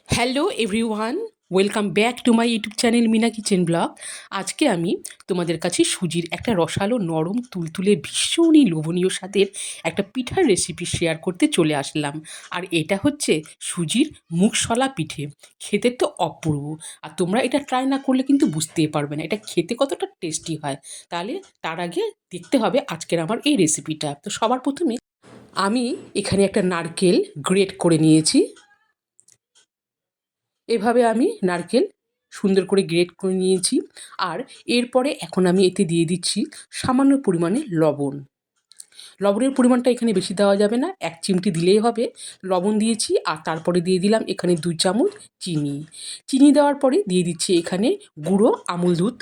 Hello everyone, welcome back to my YouTube channel Mina kitchen blog. আজকে আমি তোমাদের কাছে সুজির একটা রসালো নরম তুলতুলে ভীষণই লোভনীয় স্বাদের একটা পিঠার রেসিপি শেয়ার করতে চলে আসলাম। আর এটা হচ্ছে সুজির মুগশলা পিঠে। খেতে তো অপূর্ব। আর তোমরা এটা ট্রাই না করলে কিন্তু বুঝতেই পারবে না এটা খেতে কতটা টেস্টি হয়। তাহলে তার আগে দেখতে হবে আজকের আমার এই রেসিপিটা। তো সবার প্রথমে আমি এখানে একটা নারকেল গ্রেট করে নিয়েছি। এভাবে আমি নারকেল সুন্দর করে গ্রেট করে নিয়েছি। আর এরপরে এখন আমি এতে দিয়ে দিচ্ছি সামান্য পরিমাণে লবণ। লবণের পরিমাণটা এখানে বেশি দেওয়া যাবে না, ১ চিমটি দিলেই হবে। লবণ দিয়েছি আর তারপরে দিয়ে দিলাম এখানে ২ চামচ চিনি। চিনি দেওয়ার পরে দিয়ে দিচ্ছি এখানে গুঁড়ো আমুল দুধ।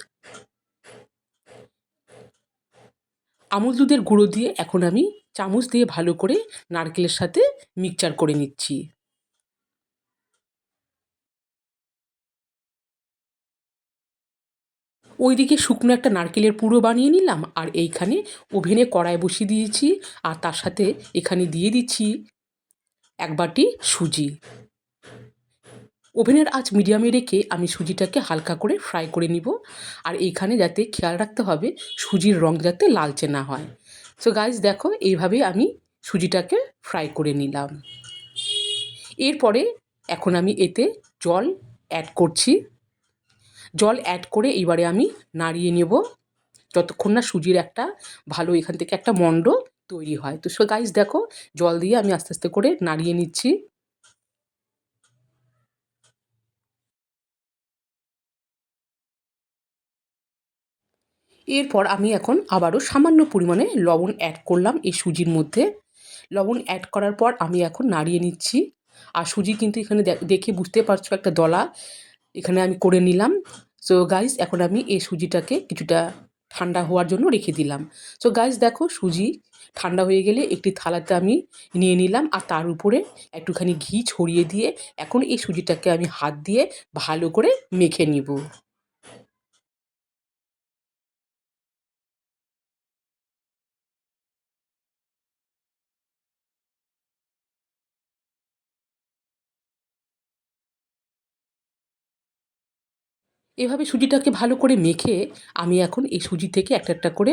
আমুল দুধের গুঁড়ো দিয়ে এখন আমি চামচ দিয়ে ভালো করে নারকেলের সাথে মিক্সচার করে নিচ্ছি। ওইদিকে শুকনো একটা নারকেলের পুরো বানিয়ে নিলাম আর এইখানে ওভেনে কড়াই বসিয়ে দিয়েছি। আর তার সাথে এখানে দিয়ে দিচ্ছি ১ বাটি সুজি। ওভেনের আঁচ মিডিয়ামে রেখে আমি সুজিটাকে হালকা করে ফ্রাই করে নিব। আর এইখানে যাতে খেয়াল রাখতে হবে সুজির রং যাতে লালচে না হয়। সো গাইস দেখো এইভাবে আমি সুজিটাকে ফ্রাই করে নিলাম। এরপরে এখন আমি এতে জল অ্যাড করছি। জল অ্যাড করে এবারে আমি নাড়িয়ে নেব যতক্ষণ না সুজির একটা ভালো এখান থেকে একটা মণ্ড তৈরি হয়। তো সো গাইস দেখো জল দিয়ে আমি আস্তে আস্তে করে নাড়িয়ে নিচ্ছি। এরপর আমি এখন আবারও সামান্য পরিমাণে লবণ অ্যাড করলাম এই সুজির মধ্যে। লবণ অ্যাড করার পর আমি এখন নাড়িয়ে নিচ্ছি। আর সুজি কিন্তু এখানে দেখে বুঝতে পারছো একটা দলা এখানে আমি করে নিলাম। সো গাইস এখন আমি এই সুজিটাকে কিছুটা ঠান্ডা হওয়ার জন্য রেখে দিলাম। সো গাইস দেখো সুজি ঠান্ডা হয়ে গেলে একটি থালাতে আমি নিয়ে নিলাম আর তার উপরে একটুখানি ঘি ছড়িয়ে দিয়ে এখন এই সুজিটাকে আমি হাত দিয়ে ভালো করে মেখে নিব। এভাবে সুজিটাকে ভালো করে মেখে আমি এখন এই সুজি থেকে একটা একটা করে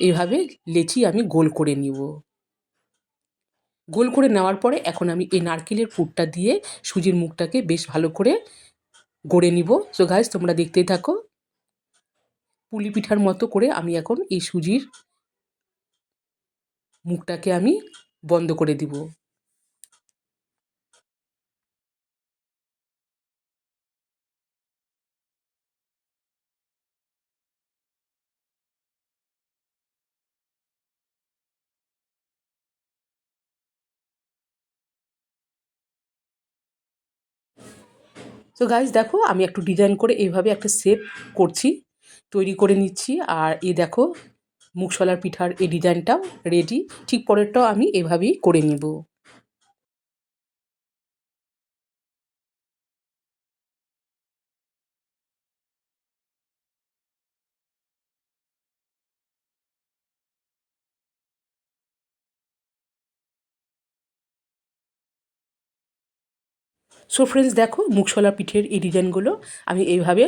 এভাবে লেচি আমি গোল করে নিব। গোল করে নেওয়ার পরে এখন আমি এই নারকেলের পুরটা দিয়ে সুজির মুখটাকে বেশ ভালো করে গড়ে নিব। সো গাইস তোমরা দেখতেই থাকো। পুলি পিঠার মতো করে আমি এখন এই সুজির মুখটাকে আমি বন্ধ করে দিব। সো গাইস দেখো আমি একটু ডিজাইন করে এইভাবে একটা শেপ করছি, তৈরি করে নিচ্ছি। আর এই দেখো মুগশলার পিঠার এই ডিজাইনটাও রেডি। ঠিক পরেরটাও আমি এভাবেই করে নিব। সো ফ্রেন্ডস দেখো মুগশলা পিঠের এই ডিজাইনগুলো আমি এইভাবে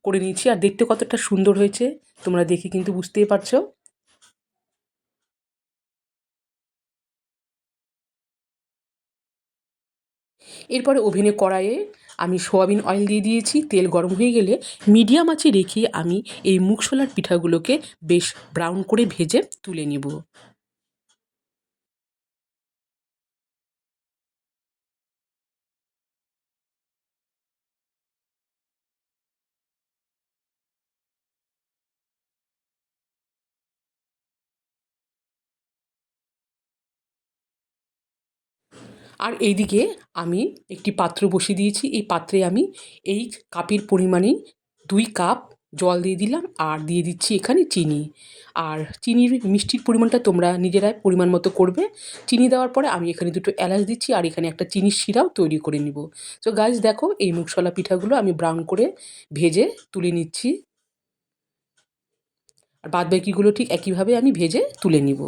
করে নিয়েছি আর দেখতে কতটা সুন্দর হয়েছে তোমরা দেখে কিন্তু বুঝতেই পারছো। এরপরে ওভেনে কড়াইয়ে আমি সোয়াবিন অয়েল দিয়ে দিয়েছি। তেল গরম হয়ে গেলে মিডিয়াম আঁচে রেখে আমি এই মুগশলার পিঠাগুলোকে বেশ ব্রাউন করে ভেজে তুলে নিব। আর এইদিকে আমি একটি পাত্র বসিয়ে দিয়েছি। এই পাত্রে আমি এই কাপের পরিমাণেই ২ কাপ জল দিয়ে দিলাম আর দিয়ে দিচ্ছি এখানে চিনি। আর চিনির মিষ্টির পরিমাণটা তোমরা নিজেরাই পরিমাণ মতো করবে। চিনি দেওয়ার পরে আমি এখানে ২ টো এলাচ দিচ্ছি আর এখানে একটা চিনির সিরাও তৈরি করে নিব। সো গাইস দেখো এই মুগশলা পিঠাগুলো আমি ব্রাউন করে ভেজে তুলে নিচ্ছি। আর বাদবাকিগুলো ঠিক একইভাবে আমি ভেজে তুলে নিব।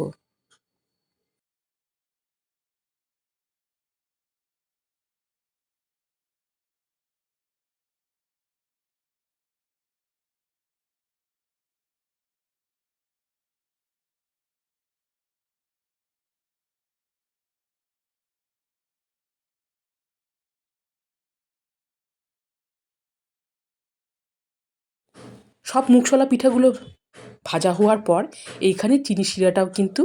সব মুগশলা পিঠাগুলো ভাজা হওয়ার পর এইখানে চিনি শিরাটাও কিন্তু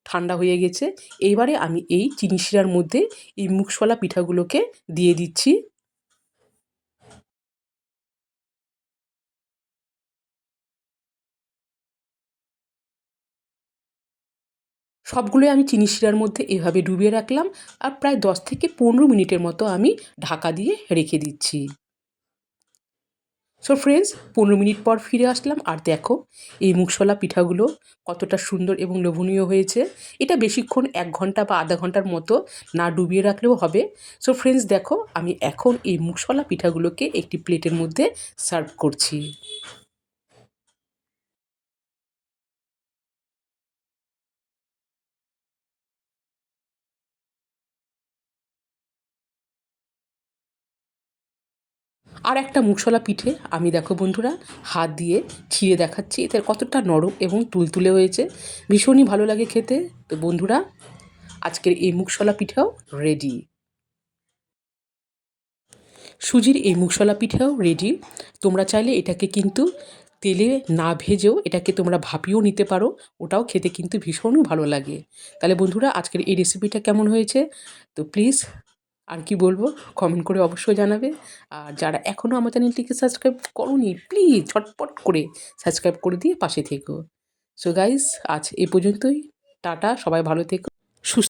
ঠান্ডা হয়ে গেছে। এইবারে আমি এই চিনি শিরার মধ্যে এই মুগশলা পিঠাগুলোকে দিয়ে দিচ্ছি। সবগুলোই আমি চিনি শিরার মধ্যে এভাবে ডুবিয়ে রাখলাম আর প্রায় 10 থেকে 15 মিনিটের মতো আমি ঢাকা দিয়ে রেখে দিচ্ছি। সো ফ্রেন্ডস, 15 মিনিট পর ফিরে আসলাম আর দেখো এই মুগশলা পিঠাগুলো কতটা সুন্দর এবং লোভনীয় হয়েছে। এটা বেশিক্ষণ 1 ঘন্টা বা আধা ঘন্টার মতো না ডুবিয়ে রাখলেও হবে। সো ফ্রেন্ডস, দেখো আমি এখন এই মুগশলা পিঠাগুলোকে একটি প্লেটের মধ্যে সার্ভ করছি। আর একটা মুগশলা পিঠে আমি দেখো বন্ধুরা হাত দিয়ে ছিঁড়ে দেখাচ্ছি, এতে কতটা নরম এবং তুলতুলে হয়েছে, ভীষণই ভালো লাগে খেতে। তো বন্ধুরা, আজকের এই মুগশলা পিঠাও রেডি। সুজির এই মুগশলা পিঠাও রেডি। তোমরা চাইলে এটাকে কিন্তু তেলে না ভেজেও এটাকে তোমরা ভাপিয়েও নিতে পারো, ওটাও খেতে কিন্তু ভীষণই ভালো লাগে। তাহলে বন্ধুরা, আজকের এই রেসিপিটা কেমন হয়েছে তো প্লিজ আর কি বলবো, কমেন্ট করে অবশ্যই জানাবে। আর যারা এখনও আমার চ্যানেলটিকে সাবস্ক্রাইব করোনি প্লিজ ঝটপট করে সাবস্ক্রাইব করে দিয়ে পাশে থেকো। সো গাইস, আজ এ পর্যন্তই। টাটা, সবাই ভালো থেকো, সুস্থ